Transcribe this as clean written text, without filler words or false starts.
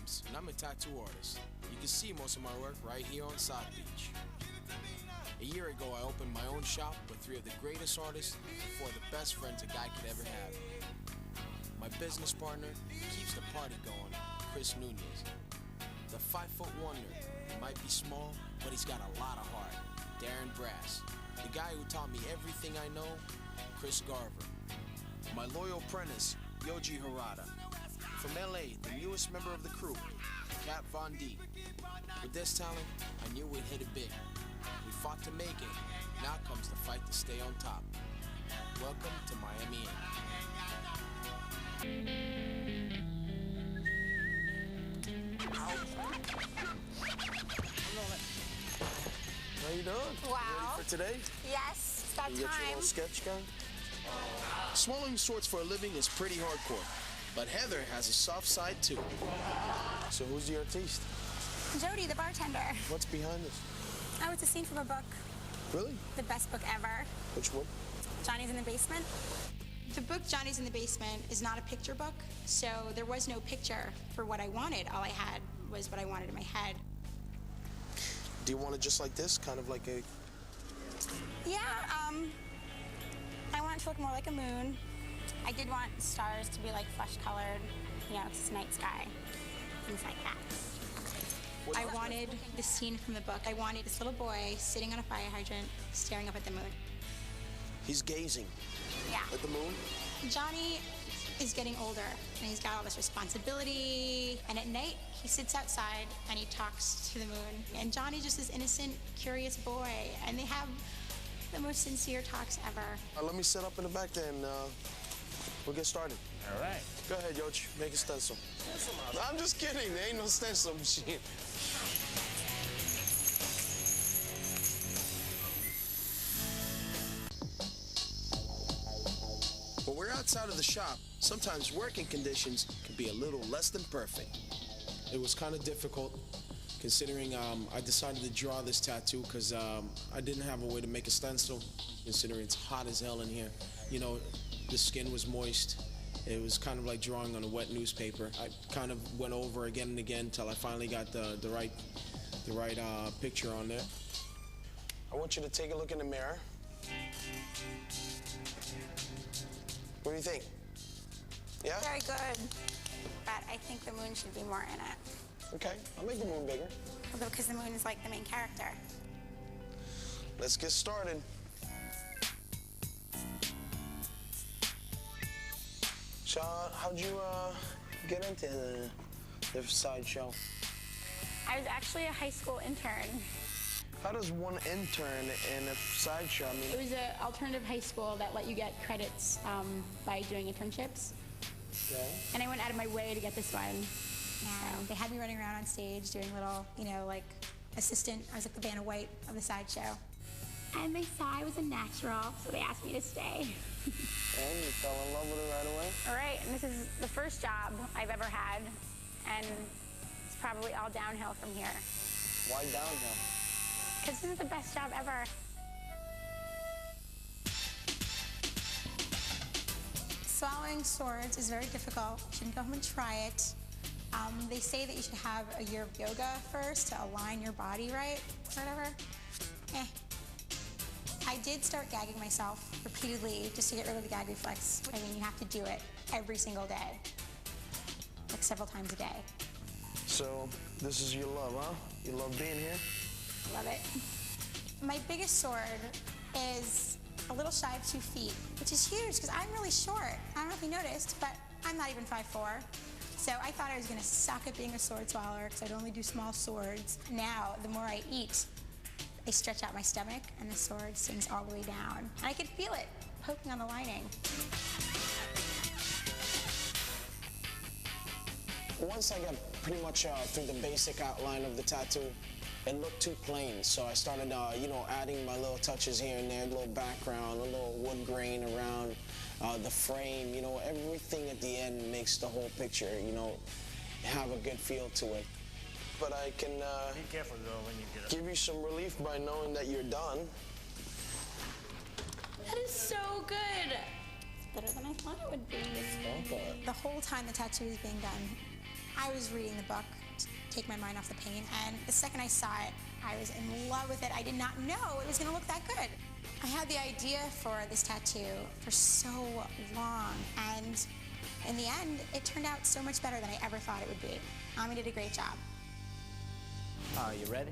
James, and I'm a tattoo artist. You can see most of my work right here on South Beach. A year ago, I opened my own shop with 3 of the greatest artists and 4 of the best friends a guy could ever have. My business partner keeps the party going, Chris Nunez. The 5-foot wonder. He might be small, but he's got a lot of heart. Darren Brass. The guy who taught me everything I know, Chris Garver. My loyal apprentice, Yoji Harada. From LA, the newest member of the crew, Kat Von D. With this talent, I knew we'd hit it big. We fought to make it. Now comes the fight to stay on top. Welcome to Miami How you doing? Wow. Ready for today? Yes, it's about You got your time. little sketch going? Swallowing swords for a living is pretty hardcore, but Heather has a soft side too. So who's the artiste? Jody, the bartender. What's behind this? Oh, it's a scene from a book. Really? The best book ever. Which one? Johnny's in the Basement. The book Johnny's in the Basement is not a picture book, so there was no picture for what I wanted. All I had was what I wanted in my head. Do you want it just like this? Kind of like a... Yeah, I want it to look more like a moon. I did want stars to be like flesh-colored, you know, it's night sky, things like that. I wanted the scene from the book. I wanted this little boy sitting on a fire hydrant, staring up at the moon. He's gazing. Yeah. At the moon? Johnny is getting older, and he's got all this responsibility, and at night, he sits outside and he talks to the moon. And Johnny's just this innocent, curious boy, and they have the most sincere talks ever. Let me set up in the back then. We'll get started. All right. Go ahead, Yoch. Make a stencil. I'm just kidding. There ain't no stencil machine. When we're outside of the shop, sometimes working conditions can be a little less than perfect. It was kind of difficult, considering I decided to draw this tattoo because I didn't have a way to make a stencil, considering it's hot as hell in here. You know, the skin was moist. It was kind of like drawing on a wet newspaper. I kind of went over again and again until I finally got the right picture on there. I want you to take a look in the mirror. What do you think? Yeah? Very good. But I think the moon should be more in it. Okay, I'll make the moon bigger. Because the moon is like the main character. Let's get started. Sean, how'd you get into the sideshow? I was actually a high school intern. How does one intern in a sideshow? I mean, It was an alternative high school that let you get credits by doing internships. okay. And I went out of my way to get this one. And they had me running around on stage doing little, you know, like assistant. I was like the Vanna White of the sideshow. And they saw I was a natural, so they asked me to stay. And you fell in love with it right away? All right, and this is the first job I've ever had, and it's probably all downhill from here. Why downhill? Because this is the best job ever. Swallowing swords is very difficult. You shouldn't go home and try it. They say that you should have a year of yoga first to align your body right, whatever. I did start gagging myself repeatedly just to get rid of the gag reflex. I mean, you have to do it every single day, like several times a day. So, this is your love, huh? You love being here? Love it. My biggest sword is a little shy of 2 feet, which is huge because I'm really short. I don't know if you noticed, but I'm not even 5'4". So I thought I was gonna suck at being a sword swallower because I'd only do small swords. Now, the more I eat, I stretch out my stomach and the sword sinks all the way down. And I could feel it poking on the lining. Once I got pretty much through the basic outline of the tattoo, it looked too plain. So I started, you know, adding my little touches here and there, a little background, a little wood grain around the frame. You know, everything at the end makes the whole picture, you know, have a good feel to it. But I can Be careful, though, when you get up. give you some relief by knowing that you're done. That is so good. Better than I thought it would be. Okay. The whole time the tattoo was being done, I was reading the book to take my mind off the pain, and the second I saw it, I was in love with it. I did not know it was going to look that good. I had the idea for this tattoo for so long, and in the end, it turned out so much better than I ever thought it would be. Ami did a great job. Are you ready?